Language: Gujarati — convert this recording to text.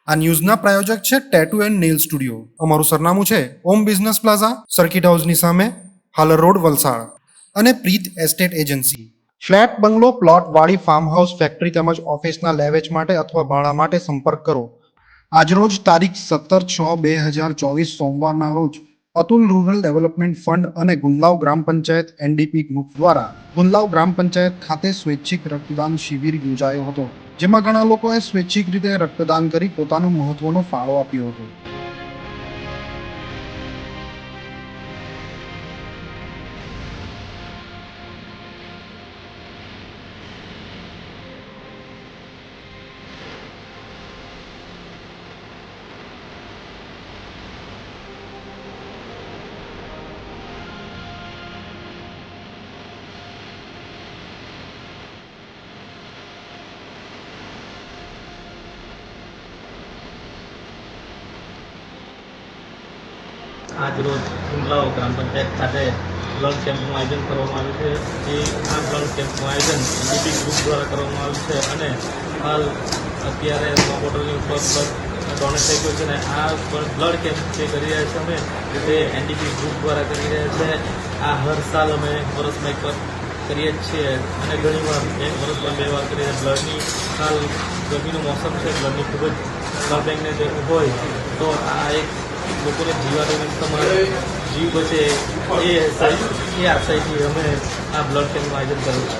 આ ન્યૂઝના પ્રાયોજક છે ટેટુ એન્ડ નેલ સ્ટુડિયો. અમારું સરનામું છે ઓમ બિઝનેસ પ્લાઝા, સર્કિટ હાઉસની સામે, હાલર રોડ, વલસાડ. અને પ્રીત એસ્ટેટ એજન્સી. ફ્લેટ, બંગલો, પ્લોટ, વાડી, ફાર્મ હાઉસ, ફેક્ટરી તેમજ ઓફિસના લે વેચ માટે અથવા ભાડા માટે સંપર્ક કરો. આજરોજ તારીખ 17/6/2024 સોમવારના રોજ અતુલ રૂરલ ડેવલપમેન્ટ ફંડ અને ગુંદલાવ ગ્રામ પંચાયત એનડીપી ગ્રુપ દ્વારા ગુંદલાવ ગ્રામ પંચાયત ખાતે સ્વૈચ્છિક રક્તદાન શિબિર યોજાયો હતો, જેમાં ઘણા લોકોએ સ્વૈચ્છિક રીતે રક્તદાન કરી પોતાનો મહત્વનો ફાળો આપ્યો હતો. આજરોજ ગુંદલાવ ગ્રામ પંચાયત ખાતે બ્લડ કેમ્પનું આયોજન કરવામાં આવ્યું છે. આ બ્લડ કેમ્પનું આયોજન એનડીપી ગ્રુપ દ્વારા કરવામાં આવ્યું છે અને હાલ અત્યારે 100 બોટલની ઉપર બ્લડ ડોનેટ થઈ ગયું છે અને આ બ્લડ કેમ્પ જે કરી રહ્યા છે અમે તે એનડીપી ગ્રુપ દ્વારા કરી રહ્યા છે. આ હર સાલ અમે વર્ષમાં એક વાર કરીએ જ છીએ અને ઘણીવાર એક વર્ષમાં 2 વાર કરીએ. બ્લડની હાલ ગરમીનો મોસમ છે, બ્લડની ખૂબ જ બ્લડ બેંકને જરૂર હોય તો આ એક લોકોને જીવાડોને તમારે જીવ બચે એ આશયથી અમે આ બ્લડ કેમ્પનું આયોજન કર્યું છે.